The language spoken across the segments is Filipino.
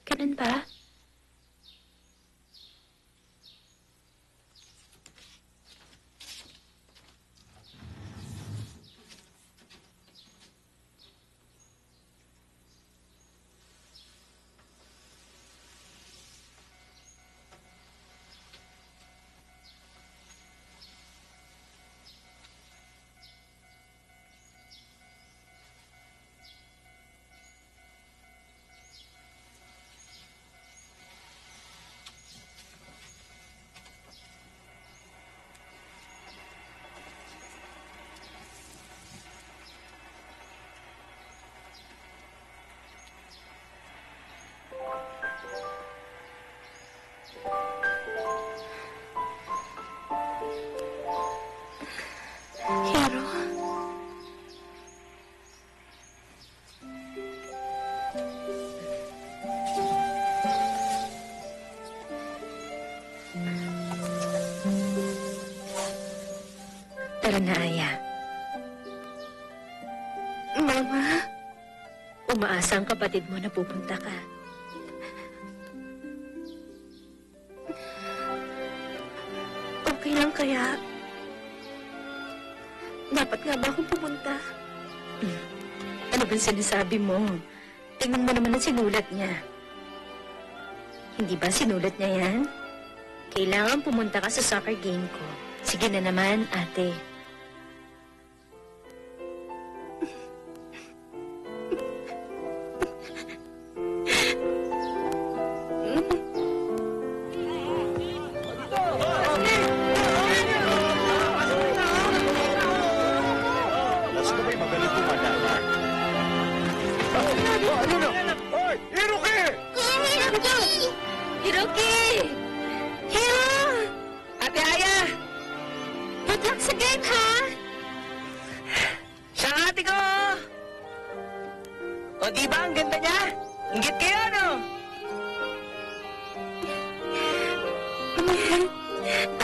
Ganun ba? Hero? Tara na, Aya. Mama? Umaasa ang kapatid mo na pupunta ka. Okay lang kaya? Dapat nga ba akong pumunta? Ano bang sinasabi mo? Tingnan mo naman ang sinulat niya. Hindi ba sinulat niya yan? Kailangan pumunta ka sa soccer game ko. Sige na naman, ate. Hiroki! Hiro! Ate Aya! Good luck sa game, ha? Siya ang ate ko! O di ba ang ganda niya? Inggit kayo, no?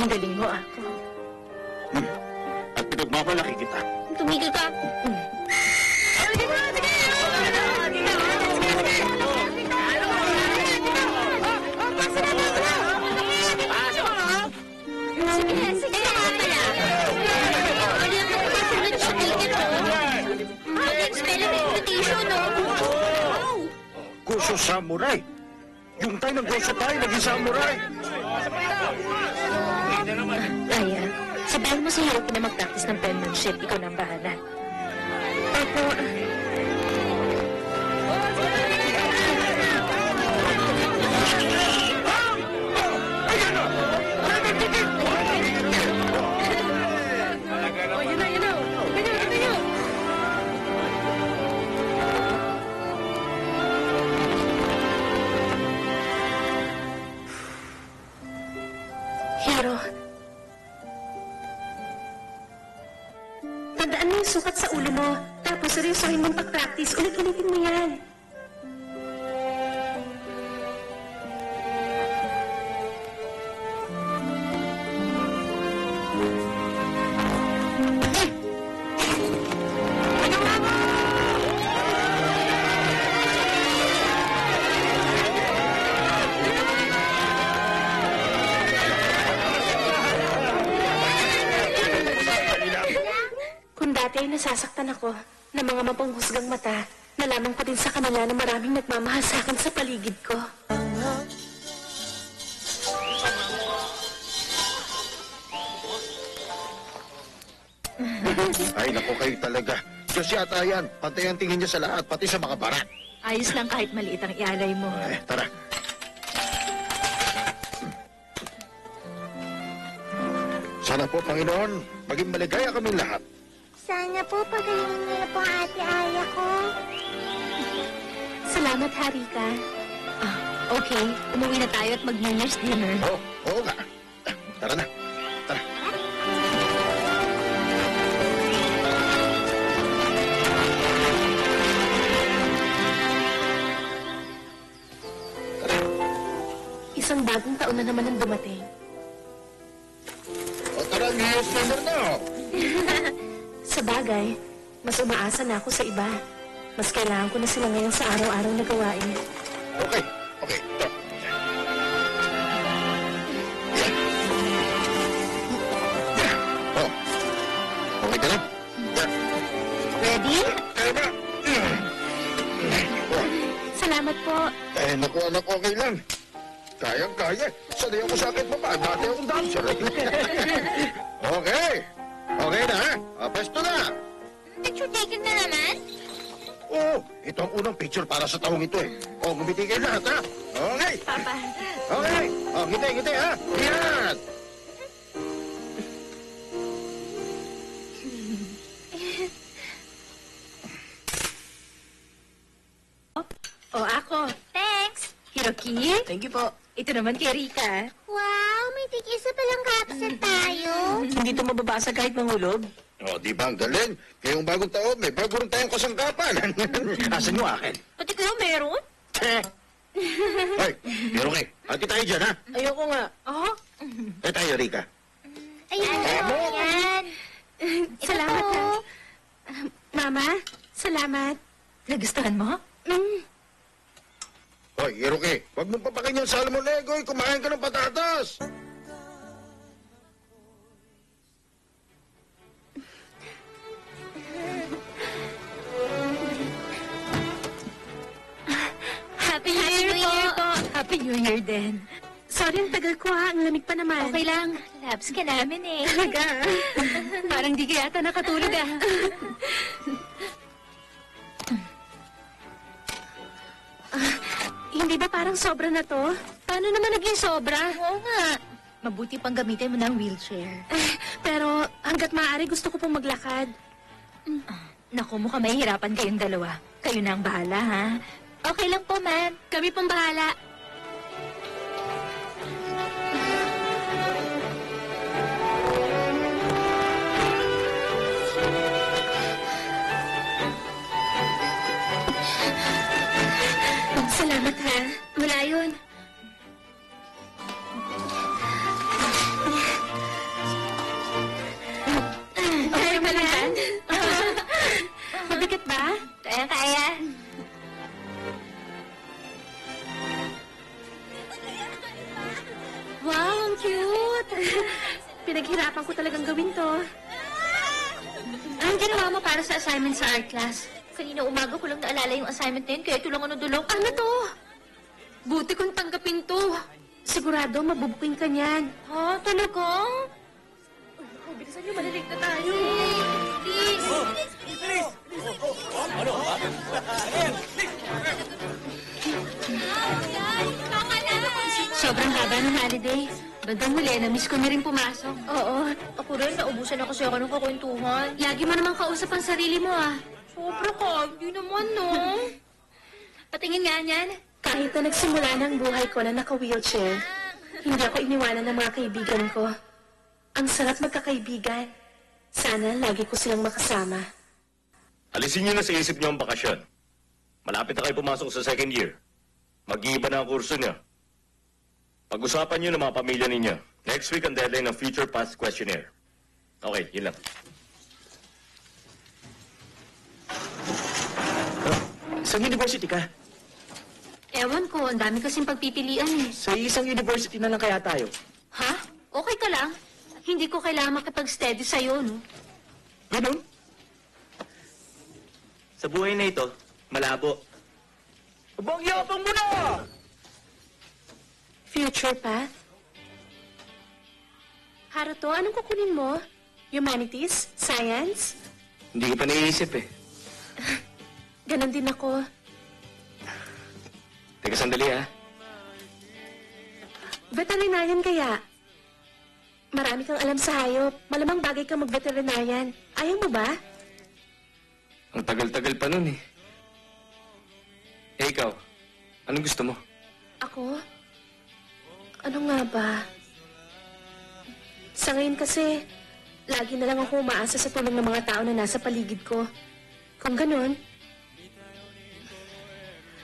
Ang galing mo ako. At pinagmamalaki kita. Tumigil ka. Sige, sige nga pala. Hindi ako makasunod sa ticket, no? Ang spell of invitation, no? Goso Samurai. Yung tayo ng Goso tayo, naging Samurai. Aya, sabihin mo si Hiroki na mag-practice ng penmanship. Ikaw na ang bahala. Opo. Hero, tandaan mo yung sukat sa ulo mo. Tapos seryosohin mong pag-practice. Ulit-ulitin mo yan. Kung dati ay nasasaktan ako ng mga mapanghusgang mata, nalaman ko din sa kanila na maraming nagmamahal sa akin sa paligid ko. Ay, naku kayo talaga. Diyos yata yan. Pantay ang tingin niya sa lahat, pati sa mga barat. Ayos lang kahit maliit ang ialay mo. Tara. Sana po, Panginoon, maging maligaya kaming lahat. Sana po pagalingin niyo na po ang ate Aya ko. Salamat, Harika. Okay, umuwi na tayo at mag-New Year's dinner. Oo nga. Tara na. Tara. Isang bagong taon na naman ang dumating. O tara, New Year's dinner na. Sa bagay, mas umaasa na ako sa iba. Mas kailangan ko na sila ngayon sa araw-araw na gawain. Okay, okay. Salamat po. Eh, naku anak, okay lang. Kayang-kaya. Sanay ako sa akin pa ba? Dati akong dancer. Okay. Okay na, ha? Pwesto na. Picture taking na naman? Oo, ito ang unang picture para sa taong ito eh. Oh, ngumiti kayo lahat, ha? Okay. Papa. Okay. Oh, ngiti, ha? Yan. O ako. Thanks. Hiroki? Thank you po. Ito naman kay Rika. Wow, may tig-isa palang kapsat tayo. Hindi ito mababasa kahit mahulog. Oh, di ba ang galing? Ngayong bagong taon, may bago rin tayong kasangkapan. Asan yung akin? Pati kayo meron? Hoy, meron kayo. Hati tayo dyan, ha? Ayoko nga. Oh? Eh tayo, Rika. Ayun po, yan. Salamat, po. ha? Mama, salamat. Nagustuhan mo? Hoy, Hiroki, huwag mong papakin yung salmon legoy. Kumain ka ng patatas. Happy New Year po! Happy New Year din. Sorry, ang tagal ko ha. Ang lamig pa naman. Okay lang. Labs ka namin eh. Talaga. Parang di ka yata nakatulog ah. Hindi ba parang sobra na to? Paano naman naging sobra? Oo nga. Mabuti pang gamitin mo ng wheelchair. Pero hanggat maaari gusto ko pong maglakad. Naku, mukhang mahihirapan kayong dalawa. Kayo na ang bahala, ha? Okay lang po, ma'am. Kami pong bahala. Salamat ha. Wala yun. Okay ba lang? Mabigat ba? Kaya. Wow, ang cute! Pinaghirapan ko talagang gawin to. Anong ginawa mo para sa assignment sa art class? Kanina umaga ko lang naalala yung assignment na yun, kaya ito lang ano dulong. Ano to? Buti kong tanggapin to. Sigurado, mabubuking ka niyan. Ha? Talaga? Bilisan niyo, malilig na tayo. Please. Sobrang haba ng holiday. Bandang huli, na-miss ko na rin pumasok. Oo. Ako rin, naubusan na kasi ako ng kakwentuhan. Lagi mo namang kausap ang sarili mo, ah. Sobra ka, hindi naman, no? Patingin nga niyan. Kahit na nagsimula na ang buhay ko na naka-wheelchair, hindi ako iniwanan ng mga kaibigan ko. Ang sarap magkakaibigan. Sana lagi ko silang makasama. Alisin niyo na sa isip niyo ang bakasyon. Malapit na kayo pumasok sa second year. Mag-iiba na ang kurso niyo. Pag-usapan niyo ng mga pamilya ninyo. Next week ang deadline ng Future Past Questionnaire. Okay, yun lang. Saan university ka? Ewan ko, ang dami kasing pagpipilian eh. Sa isang university na lang kaya tayo. Ha? Okay ka lang? Hindi ko kailangan makipag-steady sa'yo, no? Ganun? Sa buhay na ito, malabo. Abang yapang mo na! Future path? Haruto, anong kukunin mo? Humanities? Science? Hindi ko pa naiisip eh. Ganon din ako. Teka sandali ha. Veterinarian kaya? Marami kang alam sa hayop. Malamang bagay kang mag-veterinarian. Ayaw mo ba? Ang tagal-tagal pa nun eh. Eh ikaw, anong gusto mo? Ako? Ano nga ba? Sa ngayon kasi, lagi na lang ako umaasa sa tulong ng mga tao na nasa paligid ko. Kung ganun,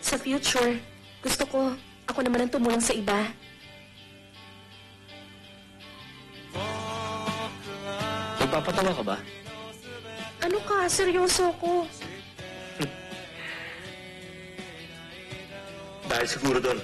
sa future, gusto ko ako naman ang tumulong sa iba. Magpapatawa ka ba? Ano ka? Seryoso ko. Dahil siguro doon,